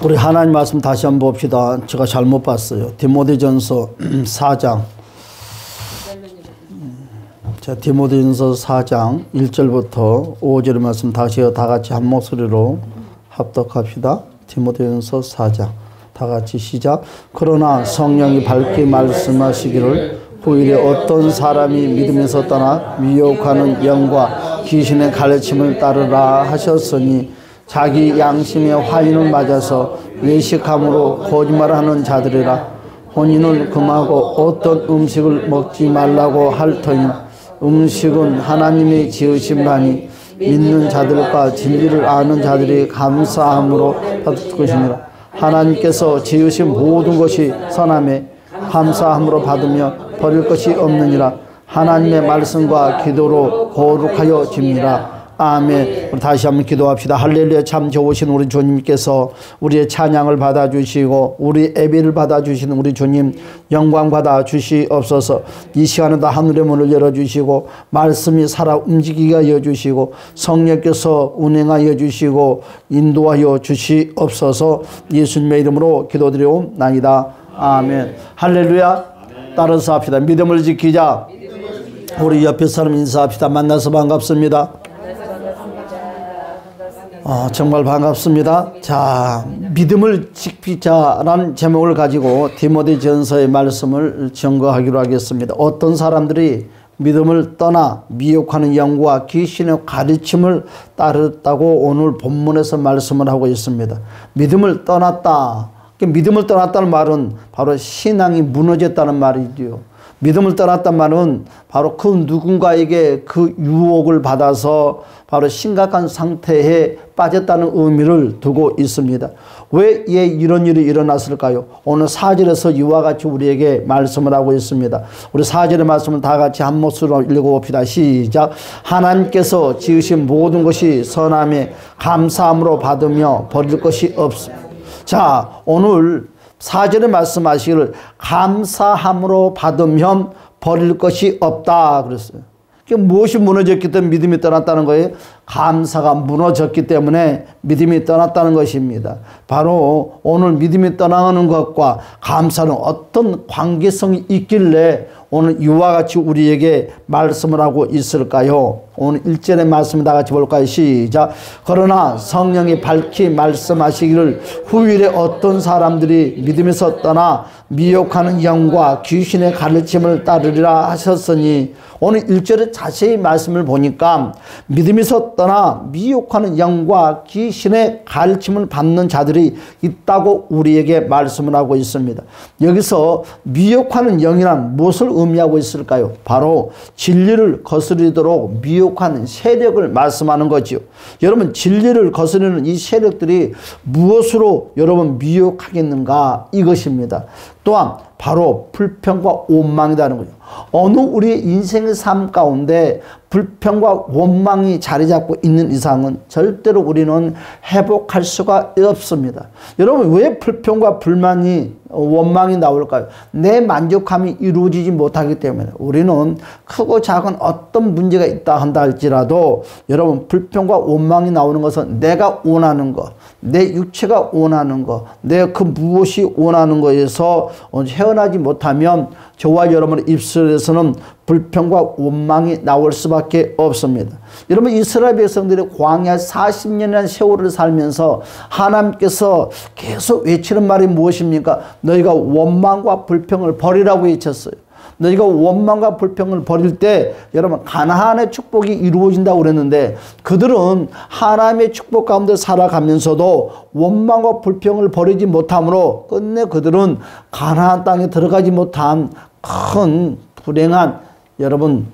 우리 하나님 말씀 다시 한번 봅시다. 제가 잘못 봤어요. 디모데전서 4장. 자, 디모데전서 4장 1절부터 5절의 말씀 다시 다 같이 한 목소리로 합독합시다. 디모데전서 4장. 다 같이 시작. 그러나 성령이 밝게 말씀하시기를 후일에 어떤 사람이 믿음에서 떠나 미혹하는 영과 귀신의 가르침을 따르라 하셨으니 자기 양심의 화인을 맞아서 외식함으로 거짓말하는 자들이라. 혼인을 금하고 어떤 음식을 먹지 말라고 할 터니 음식은 하나님의 지으신 바니 믿는 자들과 진리를 아는 자들이 감사함으로 받을 것이니라. 하나님께서 지으신 모든 것이 선함에 감사함으로 받으며 버릴 것이 없느니라. 하나님의 말씀과 기도로 거룩하여 집니다. 아멘. 다시 한번 기도합시다. 할렐루야. 참 좋으신 우리 주님께서 우리의 찬양을 받아주시고 우리 예배를 받아주시는 우리 주님 영광 받아주시옵소서. 이 시간에도 하늘의 문을 열어주시고 말씀이 살아 움직이게 하여 주시고 성령께서 운행하여 주시고 인도하여 주시옵소서. 예수님의 이름으로 기도드리옵나이다. 아멘. 할렐루야. 따라서 합시다. 믿음을 지키자. 우리 옆에 사람 인사합시다. 만나서 반갑습니다. 정말 반갑습니다. 자, 믿음을 지키자라는 제목을 가지고 디모데전서의 말씀을 증거하기로 하겠습니다. 어떤 사람들이 믿음을 떠나 미혹하는 영과 귀신의 가르침을 따르다고 오늘 본문에서 말씀을 하고 있습니다. 믿음을 떠났다. 믿음을 떠났다는 말은 바로 신앙이 무너졌다는 말이지요. 믿음을 떠났단 말은 바로 그 누군가에게 그 유혹을 받아서 바로 심각한 상태에 빠졌다는 의미를 두고 있습니다. 왜 이런 일이 일어났을까요? 오늘 4절에서 이와 같이 우리에게 말씀을 하고 있습니다. 우리 4절의 말씀을 다 같이 한 목소리로 읽어봅시다. 시작. 하나님께서 지으신 모든 것이 선함에 감사함으로 받으며 버릴 것이 없습니다. 자, 오늘 4절에 말씀하시기를 감사함으로 받으면 버릴 것이 없다 그랬어요. 무엇이 무너졌기 때문에 믿음이 떠났다는 거예요? 감사가 무너졌기 때문에 믿음이 떠났다는 것입니다. 바로 오늘 믿음이 떠나는 것과 감사는 어떤 관계성이 있길래 오늘 이와 같이 우리에게 말씀을 하고 있을까요? 오늘 1절의 말씀 다 같이 볼까요? 시작. 그러나 성령이 밝히 말씀하시기를 후일에 어떤 사람들이 믿음에서 떠나 미혹하는 영과 귀신의 가르침을 따르리라 하셨으니 오늘 1절에 자세히 말씀을 보니까 믿음에서 떠나 미혹하는 영과 귀신의 가르침을 받는 자들이 있다고 우리에게 말씀을 하고 있습니다. 여기서 미혹하는 영이란 무엇을 의미하고 있을까요? 바로 진리를 거스리도록 미혹하는 세력을 말씀하는 거죠. 여러분, 진리를 거스르는 이 세력들이 무엇으로 여러분 미혹하겠는가? 이것입니다. 또한 바로 불평과 원망이라는 거죠. 어느 우리의 인생의 삶 가운데 불평과 원망이 자리 잡고 있는 이상은 절대로 우리는 회복할 수가 없습니다. 여러분, 왜 불평과 불만이 원망이 나올까요? 내 만족함이 이루어지지 못하기 때문에. 우리는 크고 작은 어떤 문제가 있다 한다 할지라도 여러분, 불평과 원망이 나오는 것은 내가 원하는 것, 내 육체가 원하는 것, 내 그 무엇이 원하는 것에서 헤어나지 못하면 저와 여러분의 입술에서는 불평과 원망이 나올 수밖에 없습니다. 여러분, 이스라엘 백성들이 광야 40년이라는 세월을 살면서 하나님께서 계속 외치는 말이 무엇입니까? 너희가 원망과 불평을 버리라고 외쳤어요. 너희가 원망과 불평을 버릴 때 여러분 가나안의 축복이 이루어진다고 그랬는데 그들은 하나님의 축복 가운데 살아가면서도 원망과 불평을 버리지 못함으로 끝내 그들은 가나안 땅에 들어가지 못한 큰 불행한 여러분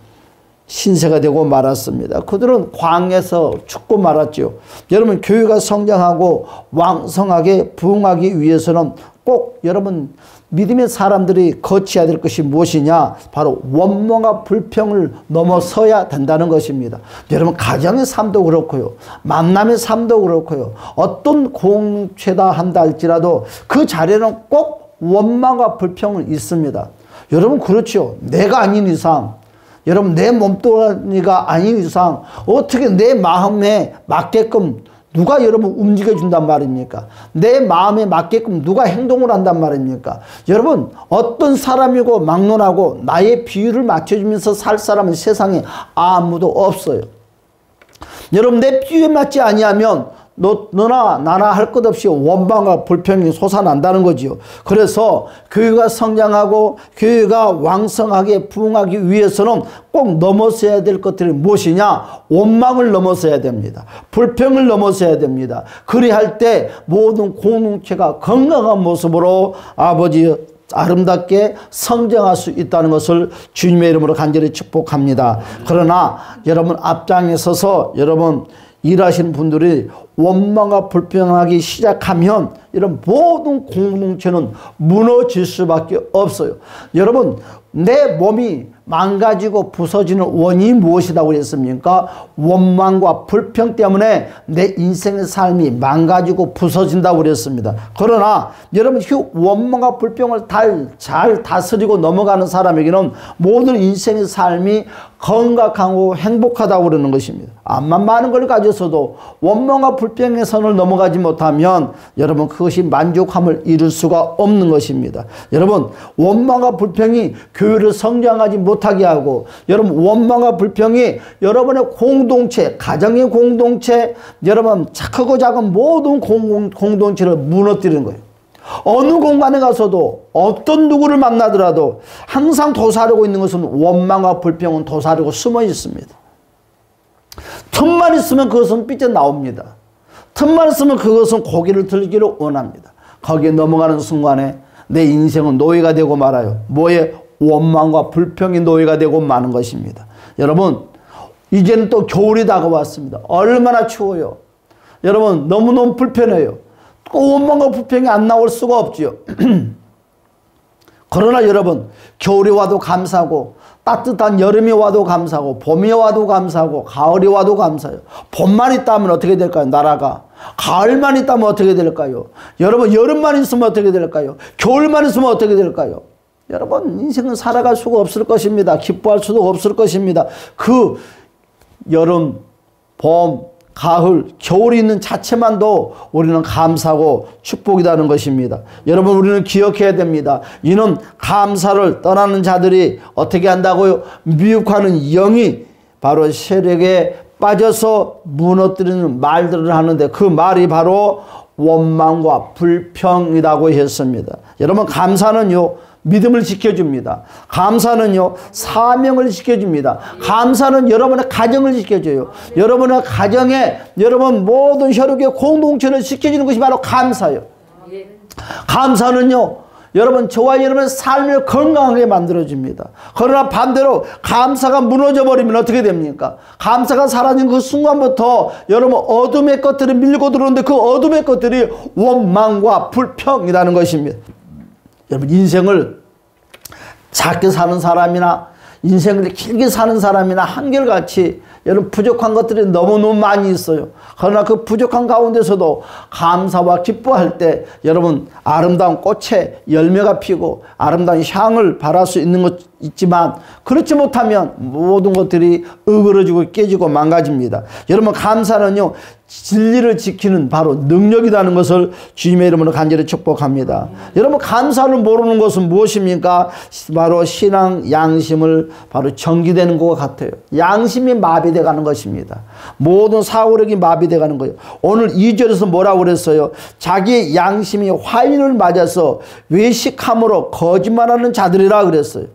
신세가 되고 말았습니다. 그들은 광야에서 죽고 말았죠. 여러분, 교회가 성장하고 왕성하게 부흥하기 위해서는 꼭 여러분 믿음의 사람들이 거쳐야 될 것이 무엇이냐? 바로 원망과 불평을 넘어서야 된다는 것입니다. 여러분, 가정의 삶도 그렇고요, 만남의 삶도 그렇고요, 어떤 공동체다 한다 할지라도 그 자리에는 꼭 원망과 불평은 있습니다. 여러분, 그렇죠. 내가 아닌 이상, 여러분 내 몸뚱아리가 아닌 이상 어떻게 내 마음에 맞게끔 누가 여러분 움직여준단 말입니까? 내 마음에 맞게끔 누가 행동을 한단 말입니까? 여러분 어떤 사람이고 막론하고 나의 비율을 맞춰주면서 살 사람은 세상에 아무도 없어요. 여러분 내 비유에 맞지 아니하면 너나 나나 할 것 없이 원망과 불평이 솟아난다는 거지요. 그래서 교회가 성장하고 교회가 왕성하게 부흥하기 위해서는 꼭 넘어서야 될 것들이 무엇이냐? 원망을 넘어서야 됩니다. 불평을 넘어서야 됩니다. 그리할 때 모든 공동체가 건강한 모습으로 아버지 아름답게 성장할 수 있다는 것을 주님의 이름으로 간절히 축복합니다. 그러나 여러분 앞장에 서서 여러분 일하시는 분들이 원망과 불평하기 시작하면 이런 모든 공동체는 무너질 수밖에 없어요. 여러분 내 몸이 망가지고 부서지는 원인이 무엇이라고 그랬습니까? 원망과 불평 때문에 내 인생의 삶이 망가지고 부서진다고 그랬습니다. 그러나 여러분 그 원망과 불평을 잘 다스리고 넘어가는 사람에게는 모든 인생의 삶이 건강하고 행복하다고 그러는 것입니다. 암만 많은 걸 가져서도 원망과 불평의 선을 넘어가지 못하면 여러분 그것이 만족함을 이룰 수가 없는 것입니다. 여러분 원망과 불평이 교회를 성장하지 못하게 하고 여러분 원망과 불평이 여러분의 공동체, 가정의 공동체, 여러분 크고 작은 모든 공동체를 무너뜨리는 거예요. 어느 공간에 가서도 어떤 누구를 만나더라도 항상 도사리고 있는 것은 원망과 불평은 도사리고 숨어 있습니다. 틈만 있으면 그것은 삐져나옵니다. 틈만 있으면 그것은 고개를 들기를 원합니다. 거기에 넘어가는 순간에 내 인생은 노예가 되고 말아요. 뭐에? 원망과 불평이 노예가 되고 마는 것입니다. 여러분 이제는 또 겨울이 다가왔습니다. 얼마나 추워요. 여러분 너무너무 불편해요. 원망과 불평이 안 나올 수가 없지요. 그러나 여러분 겨울이 와도 감사하고 따뜻한 여름이 와도 감사하고 봄이 와도 감사하고 가을이 와도 감사해요. 봄만 있다면 어떻게 될까요? 나라가. 가을만 있다면 어떻게 될까요? 여러분 여름만 있으면 어떻게 될까요? 겨울만 있으면 어떻게 될까요? 여러분 인생은 살아갈 수가 없을 것입니다. 기뻐할 수도 없을 것입니다. 그 여름, 봄, 가을, 겨울이 있는 자체만도 우리는 감사하고 축복이라는 것입니다. 여러분 우리는 기억해야 됩니다. 이는 감사를 떠나는 자들이 어떻게 한다고요? 미혹하는 영이 바로 세력에 빠져서 무너뜨리는 말들을 하는데 그 말이 바로 원망과 불평이라고 했습니다. 여러분 감사는요 믿음을 지켜줍니다. 감사는요 사명을 지켜줍니다. 감사는 여러분의 가정을 지켜줘요. 여러분의 가정에 여러분 모든 혈육의 공동체를 지켜주는 것이 바로 감사예요. 감사는요 여러분 저와 여러분의 삶을 건강하게 만들어줍니다. 그러나 반대로 감사가 무너져버리면 어떻게 됩니까? 감사가 사라진 그 순간부터 여러분 어둠의 것들이 밀고 들어오는데 그 어둠의 것들이 원망과 불평이라는 것입니다. 여러분 인생을 작게 사는 사람이나 인생을 길게 사는 사람이나 한결같이 여러분 부족한 것들이 너무너무 많이 있어요. 그러나 그 부족한 가운데서도 감사와 기뻐할 때 여러분 아름다운 꽃에 열매가 피고 아름다운 향을 발할 수 있는 것 있지만 그렇지 못하면 모든 것들이 으그러지고 깨지고 망가집니다. 여러분 감사는요 진리를 지키는 바로 능력이라는 것을 주님의 이름으로 간절히 축복합니다. 여러분 감사를 모르는 것은 무엇입니까? 바로 신앙 양심을 바로 정지되는 것 같아요. 양심이 마비되어 가는 것입니다. 모든 사고력이 마비되어 가는 거예요. 오늘 2절에서 뭐라고 그랬어요? 자기의 양심이 화인을 맞아서 외식함으로 거짓말하는 자들이라 그랬어요.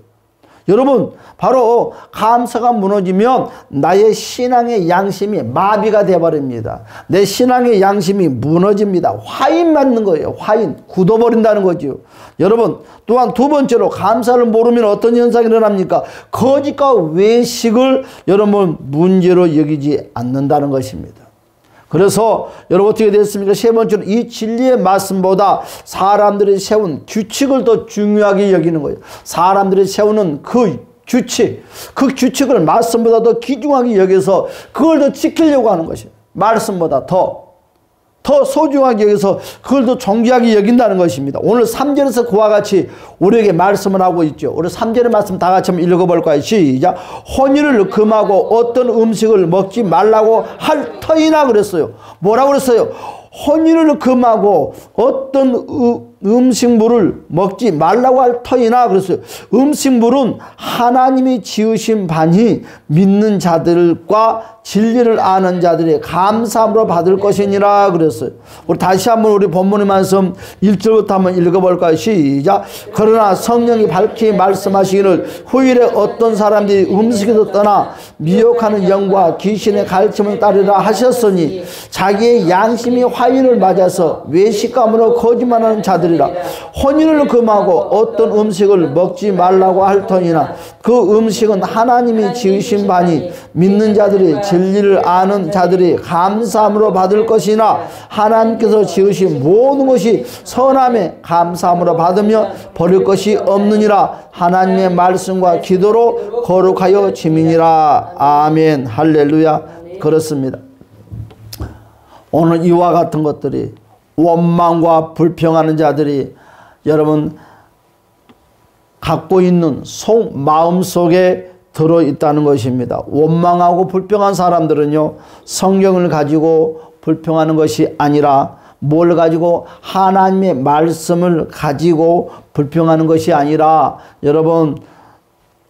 여러분 바로 감사가 무너지면 나의 신앙의 양심이 마비가 되어버립니다. 내 신앙의 양심이 무너집니다. 화인 맞는 거예요. 화인 굳어버린다는 거죠. 여러분 또한 두 번째로 감사를 모르면 어떤 현상이 일어납니까? 거짓과 외식을 여러분 문제로 여기지 않는다는 것입니다. 그래서 여러분 어떻게 됐습니까? 세 번째로 이 진리의 말씀보다 사람들이 세운 규칙을 더 중요하게 여기는 거예요. 사람들이 세우는 그 규칙을 말씀보다 더 귀중하게 여겨서 그걸 더 지키려고 하는 것이에요. 말씀보다 더 더 소중하게 여기서 그걸 더 존귀하게 여긴다는 것입니다. 오늘 3절에서 그와 같이 우리에게 말씀을 하고 있죠. 우리 3절의 말씀 다 같이 한번 읽어볼까요? 시작. 혼인을 금하고 어떤 음식을 먹지 말라고 할 터이나 그랬어요. 뭐라고 그랬어요? 혼인을 금하고 어떤 음식물을 먹지 말라고 할 터이나 그랬어요. 음식물은 하나님이 지으신 반이 믿는 자들과 진리를 아는 자들이 감사함으로 받을 것이니라 그랬어요. 우리 다시 한번 우리 본문의 말씀 1절부터 한번 읽어볼까요? 시작. 그러나 성령이 밝히 말씀하시기를 후일에 어떤 사람들이 음식에서 떠나 미혹하는 영과 귀신의 가르침을 따르라 하셨으니 자기의 양심이 화인을 맞아서 외식감으로 거짓말하는 자들이라. 혼인을 금하고 어떤 음식을 먹지 말라고 할 터이나 그 음식은 하나님이 지으신 바니 믿는 자들이 진리를 아는 자들이 감사함으로 받을 것이나 하나님께서 지으신 모든 것이 선함에 감사함으로 받으며 버릴 것이 없느니라. 하나님의 말씀과 기도로 거룩하여 지민이라. 아멘. 할렐루야. 그렇습니다. 오늘 이와 같은 것들이 원망과 불평하는 자들이 여러분 갖고 있는 마음속에 들어있다는 것입니다. 원망하고 불평한 사람들은요, 성경을 가지고 불평하는 것이 아니라 뭘 가지고 하나님의 말씀을 가지고 불평하는 것이 아니라 여러분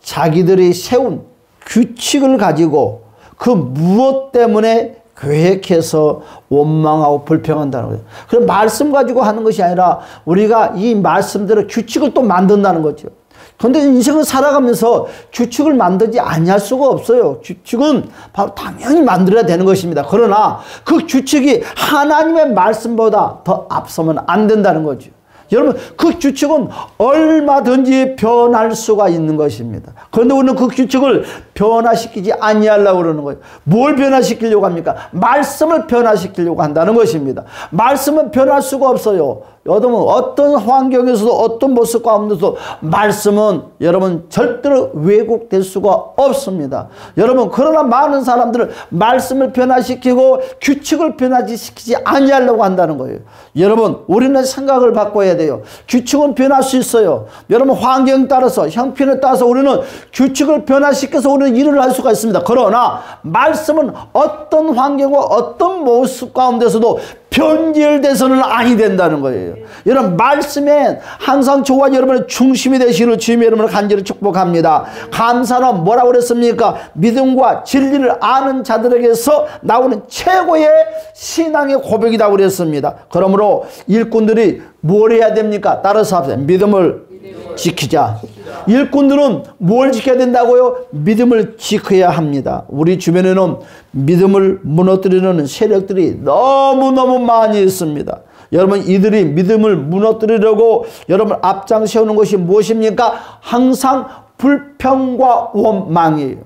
자기들이 세운 규칙을 가지고 그 무엇 때문에 계획해서 원망하고 불평한다는 거예요. 그럼 말씀 가지고 하는 것이 아니라 우리가 이 말씀대로 규칙을 또 만든다는 거죠. 그런데 인생을 살아가면서 규칙을 만들지 아니할 수가 없어요. 규칙은 바로 당연히 만들어야 되는 것입니다. 그러나 그 규칙이 하나님의 말씀보다 더 앞서면 안 된다는 거죠. 여러분 그 규칙은 얼마든지 변할 수가 있는 것입니다. 그런데 우리는 그 규칙을 변화시키지 아니하려고 그러는 거예요. 뭘 변화시키려고 합니까? 말씀을 변화시키려고 한다는 것입니다. 말씀은 변할 수가 없어요. 여러분 어떤 환경에서도 어떤 모습 가운데서도 말씀은 여러분 절대로 왜곡될 수가 없습니다. 여러분 그러나 많은 사람들은 말씀을 변화시키고 규칙을 변화시키지 아니하려고 한다는 거예요. 여러분 우리는 생각을 바꿔야 돼요. 규칙은 변할 수 있어요. 여러분 환경 따라서 형편에 따라서 우리는 규칙을 변화시켜서 우리는 일을 할 수가 있습니다. 그러나 말씀은 어떤 환경과 어떤 모습 가운데서도 변질돼서는 아니 된다는 거예요. 여러분 말씀에 항상 저와 여러분의 중심이 되시기를 주님의 이름으로 간절히 축복합니다. 감사는 뭐라고 그랬습니까? 믿음과 진리를 아는 자들에게서 나오는 최고의 신앙의 고백이라고 그랬습니다. 그러므로 일꾼들이 뭘 해야 됩니까? 따라서 합시다. 믿음을 지키자. 일꾼들은 뭘 지켜야 된다고요? 믿음을 지켜야 합니다. 우리 주변에는 믿음을 무너뜨리는 세력들이 너무너무 많이 있습니다. 여러분 이들이 믿음을 무너뜨리려고 여러분 앞장 세우는 것이 무엇입니까? 항상 불평과 원망이에요.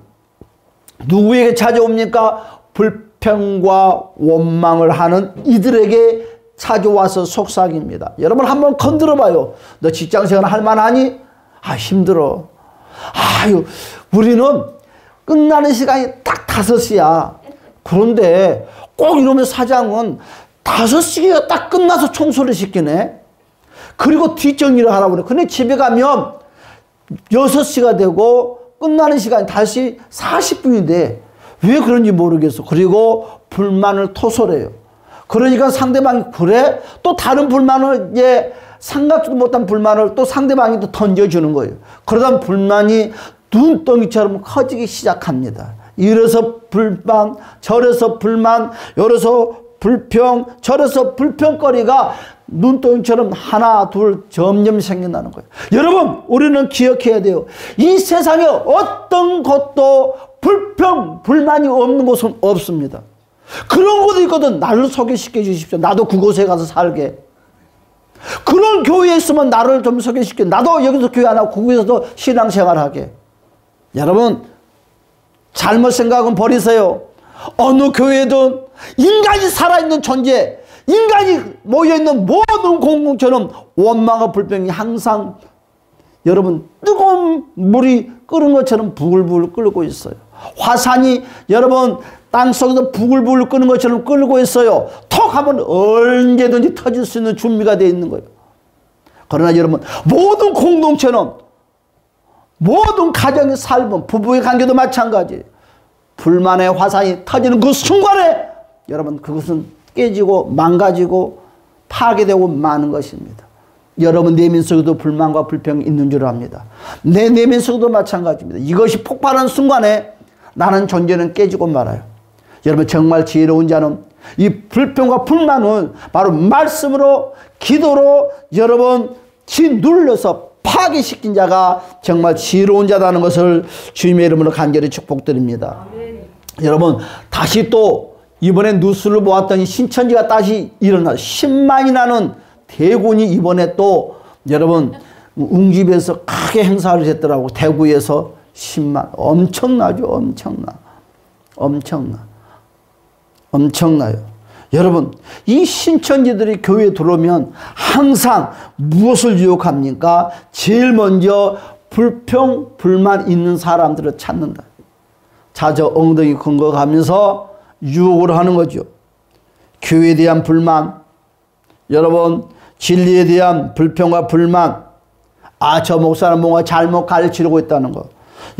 누구에게 찾아옵니까? 불평과 원망을 하는 이들에게 찾아와서 속삭입니다. 여러분 한번 건드려 봐요. 너 직장생활 할 만하니? 아 힘들어. 아유 우리는 끝나는 시간이 딱 5시야. 그런데 꼭 이러면 사장은 5시가 딱 끝나서 청소를 시키네. 그리고 뒷정리를 하라고 그래. 근데 집에 가면 6시가 되고 끝나는 시간이 다시 40분이 돼. 왜 그런지 모르겠어. 그리고 불만을 토설해요. 그러니까 상대방이 그래? 또 다른 불만을 생각지도 못한 불만을 또 상대방이 또 던져주는 거예요. 그러다 불만이 눈덩이처럼 커지기 시작합니다. 이래서 불만, 저래서 불만, 여기서 불평, 저래서 불평거리가 눈덩이처럼 하나 둘 점점 생겨나는 거예요. 여러분 우리는 기억해야 돼요. 이 세상에 어떤 것도 불평, 불만이 없는 곳은 없습니다. 그런 곳도 있거든. 나를 소개시켜 주십시오. 나도 그곳에 가서 살게. 그런 교회에 있으면 나를 좀 소개시켜. 나도 여기서 교회 안 하고 그곳에서 신앙생활하게. 여러분 잘못 생각은 버리세요. 어느 교회든 인간이 살아있는 존재, 인간이 모여있는 모든 공동체는 원망과 불평이 항상 여러분 뜨거운 물이 끓은 것처럼 부글부글 끓고 있어요. 화산이 여러분 땅속에서 부글부글 끄는 것처럼 끓고 있어요. 톡 하면 언제든지 터질 수 있는 준비가 되어 있는 거예요. 그러나 여러분, 모든 공동체는, 모든 가정의 삶은, 부부의 관계도 마찬가지예요. 불만의 화산이 터지는 그 순간에 여러분, 그것은 깨지고 망가지고 파괴되고 마는 것입니다. 여러분 내면 속에도 불만과 불평이 있는 줄 압니다. 내 내면 속에도 마찬가지입니다. 이것이 폭발하는 순간에 나는 존재는 깨지고 말아요. 여러분 정말 지혜로운 자는 이 불평과 불만을 바로 말씀으로, 기도로 여러분 짓눌러서 파괴시킨 자가 정말 지혜로운 자라는 것을 주님의 이름으로 간절히 축복드립니다. 아멘. 여러분 다시 또 이번에 뉴스를 보았더니 신천지가 다시 일어나 10만이라는 대군이 이번에 또 여러분 웅집에서 크게 행사를 했더라고. 대구에서 10만. 엄청나죠. 엄청나요. 여러분 이 신천지들이 교회에 들어오면 항상 무엇을 유혹합니까? 제일 먼저 불평 불만 있는 사람들을 찾는다. 자저 엉덩이 근거가면서 유혹을 하는 거죠. 교회에 대한 불만, 여러분 진리에 대한 불평과 불만, 아 저 목사는 뭔가 잘못 가르치려고 있다는 거,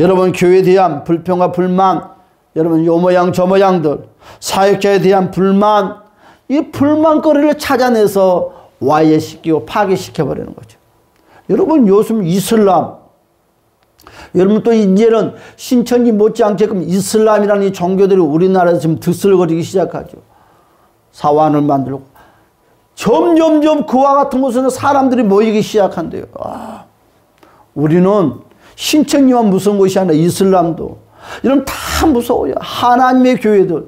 여러분 교회에 대한 불평과 불만, 여러분 요 모양 저 모양들, 사역자에 대한 불만, 이 불만거리를 찾아내서 와해시키고 파괴시켜버리는 거죠. 여러분 요즘 이슬람, 여러분 또 이제는 신천지 못지않게끔 이슬람이라는 이 종교들이 우리나라에서 지금 드슬거리기 시작하죠. 사환을 만들고 점점점 그와 같은 곳에는 사람들이 모이기 시작한대요. 아, 우리는 신천지만 무서운 것이 아니라 이슬람도 여러분 다 무서워요. 하나님의 교회들,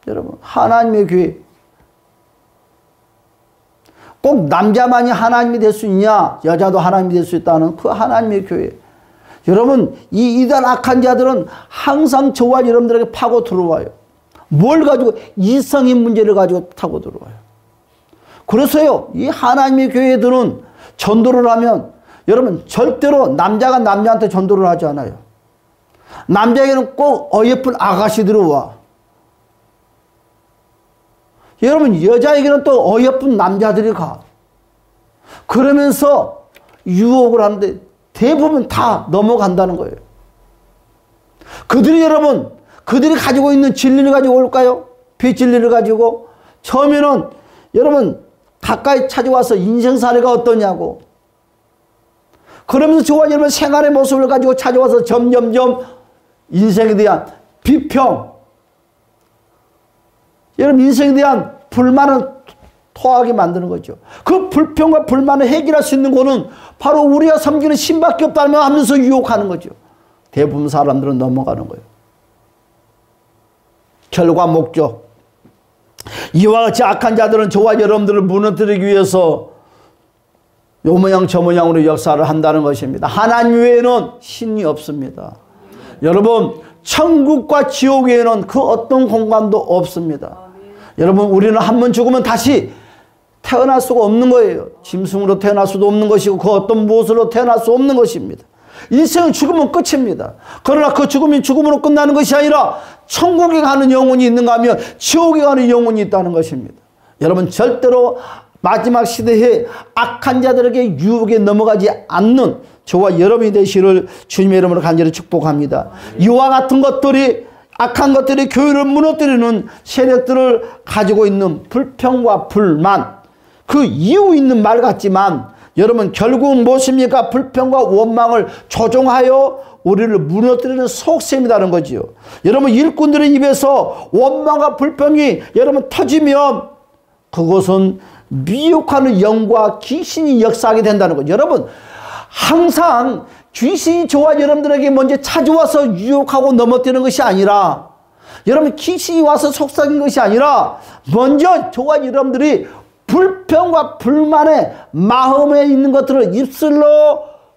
여러분 하나님의 교회, 꼭 남자만이 하나님이 될 수 있냐, 여자도 하나님이 될 수 있다는 그 하나님의 교회. 여러분 이 이단 악한 자들은 항상 저와 여러분들에게 파고 들어와요. 뭘 가지고? 이성인 문제를 가지고 타고 들어와요. 그래서요 이 하나님의 교회들은 전도를 하면 여러분 절대로 남자가 남자한테 전도를 하지 않아요. 남자에게는 꼭 어여쁜 아가씨들이 와. 여러분 여자에게는 또 어여쁜 남자들이 가. 그러면서 유혹을 하는데 대부분 다 넘어간다는 거예요. 그들이 여러분 그들이 가지고 있는 진리를 가지고 올까요? 비진리를 가지고 처음에는 여러분 가까이 찾아와서 인생사례가 어떠냐고, 그러면서 저와 여러분 생활의 모습을 가지고 찾아와서 점점점 인생에 대한 비평, 여러분 인생에 대한 불만을 토하게 만드는 거죠. 그 불평과 불만을 해결할 수 있는 거는 바로 우리가 섬기는 신밖에 없다며 하면서 유혹하는 거죠. 대부분 사람들은 넘어가는 거예요. 결과 목적, 이와 같이 악한 자들은 저와 여러분들을 무너뜨리기 위해서 요 모양 저 모양으로 역사를 한다는 것입니다. 하나님 외에는 신이 없습니다. 여러분 천국과 지옥 외에는 그 어떤 공간도 없습니다. 여러분 우리는 한 번 죽으면 다시 태어날 수가 없는 거예요. 짐승으로 태어날 수도 없는 것이고 그 어떤 무엇으로 태어날 수 없는 것입니다. 인생은 죽으면 끝입니다. 그러나 그 죽음이 죽음으로 끝나는 것이 아니라 천국에 가는 영혼이 있는가 하면 지옥에 가는 영혼이 있다는 것입니다. 여러분 절대로 마지막 시대에 악한 자들에게 유혹에 넘어가지 않는 저와 여러분이 되시를 주님의 이름으로 간절히 축복합니다. 이와 같은 것들이, 악한 것들이 교회를 무너뜨리는 세력들을 가지고 있는 불평과 불만, 그 이유 있는 말 같지만 여러분 결국은 무엇입니까? 불평과 원망을 조종하여 우리를 무너뜨리는 속셈이라는 거지요. 여러분 일꾼들의 입에서 원망과 불평이 여러분 터지면 그것은 미혹하는 영과 귀신이 역사하게 된다는 거죠. 여러분 항상 귀신이 저와 여러분들에게 먼저 찾아와서 유혹하고 넘어뜨리는 것이 아니라, 여러분 귀신이 와서 속삭이는 것이 아니라 먼저 저와 여러분들이 불평과 불만의 마음에 있는 것들을 입술로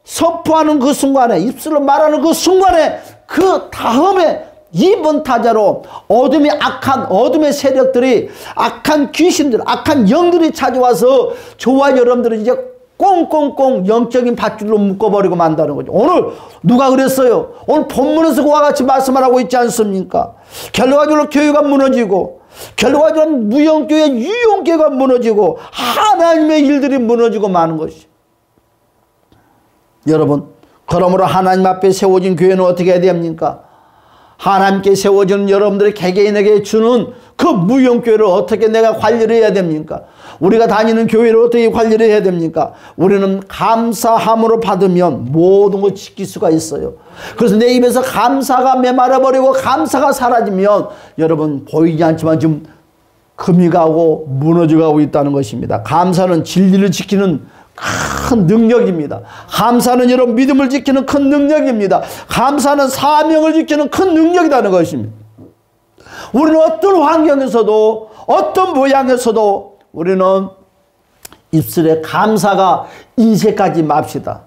선포하는 그 순간에, 입술로 말하는 그 순간에, 그 다음에 이번 타자로 어둠의 악한 어둠의 세력들이, 악한 귀신들, 악한 영들이 찾아와서 저와 여러분들은 이제 꽁꽁꽁 영적인 밧줄로 묶어버리고 만다는 거죠. 오늘 누가 그랬어요? 오늘 본문에서 그와 같이 말씀하라고 있지 않습니까? 결과적으로 교회가 무너지고, 결과적으로 무용교회, 유용교회가 무너지고, 하나님의 일들이 무너지고 마는 것이. 여러분, 그러므로 하나님 앞에 세워진 교회는 어떻게 해야 됩니까? 하나님께 세워지는 여러분들의 개개인에게 주는 그 무용교회를 어떻게 내가 관리를 해야 됩니까? 우리가 다니는 교회를 어떻게 관리를 해야 됩니까? 우리는 감사함으로 받으면 모든 걸 지킬 수가 있어요. 그래서 내 입에서 감사가 메말아버리고 감사가 사라지면 여러분 보이지 않지만 지금 금이 가고 무너져가고 있다는 것입니다. 감사는 진리를 지키는 큰 능력입니다. 감사는 여러분 믿음을 지키는 큰 능력입니다. 감사는 사명을 지키는 큰 능력이라는 것입니다. 우리는 어떤 환경에서도 어떤 모양에서도 우리는 입술에 감사가 인색하지 맙시다.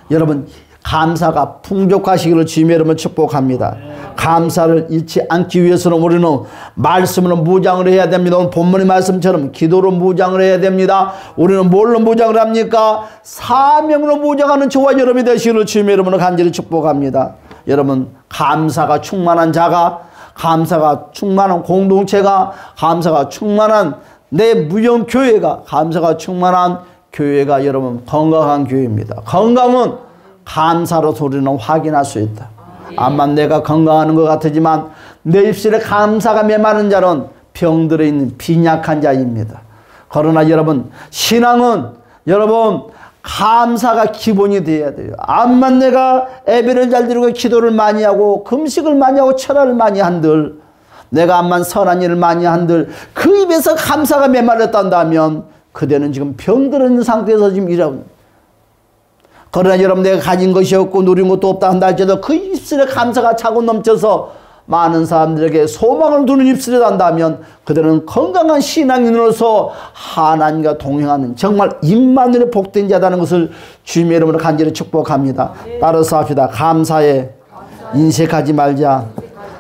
여러분 감사가 풍족하시기를 주님의 이름으로 축복합니다. 감사를 잃지 않기 위해서는 우리는 말씀으로 무장을 해야 됩니다. 오늘 본문의 말씀처럼 기도로 무장을 해야 됩니다. 우리는 뭘로 무장을 합니까? 사명으로 무장하는 저와 여러분이 되시기를 주님의 이름으로 간절히 축복합니다. 여러분 감사가 충만한 자가, 감사가 충만한 공동체가, 감사가 충만한 내 무용교회가, 감사가 충만한 교회가 여러분 건강한 교회입니다. 건강은 감사로 우리는 확인할 수 있다. 암만 내가 건강하는 것 같지만 내 입술에 감사가 메마른 자는 병들어 있는 빈약한 자입니다. 그러나 여러분 신앙은 여러분 감사가 기본이 되어야 돼요. 암만 내가 예배를 잘 드리고 기도를 많이 하고 금식을 많이 하고 철학을 많이 한들, 내가 암만 선한 일을 많이 한들 그 입에서 감사가 메말랐단다면 그대는 지금 병들어 있는 상태에서 지금 일하고, 그러나 여러분 내가 가진 것이 없고 누린 것도 없다 한다 할지라도 그 입술에 감사가 차고 넘쳐서 많은 사람들에게 소망을 두는 입술이 난다면 그들은 건강한 신앙인으로서 하나님과 동행하는 정말 임마누엘의 복된 자라는 것을 주님의 이름으로 간절히 축복합니다. 따라서 합시다. 감사에 인색하지 말자.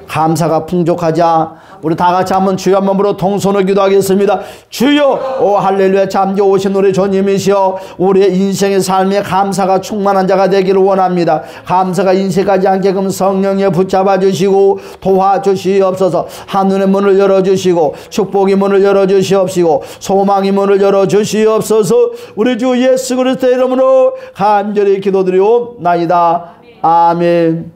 감사가 풍족하자. 우리 다 같이 한번 주여 한 몸으로 동손을 기도하겠습니다. 주여, 오 할렐루야, 잠겨오신 우리 주님이시여, 우리의 인생의 삶에 감사가 충만한 자가 되기를 원합니다. 감사가 인색하지 않게끔 성령에 붙잡아 주시고 도와주시옵소서. 하늘의 문을 열어주시고 축복의 문을 열어주시옵시고 소망의 문을 열어주시옵소서. 우리 주 예수 그리스도의 이름으로 간절히 기도드리옵나이다. 아멘.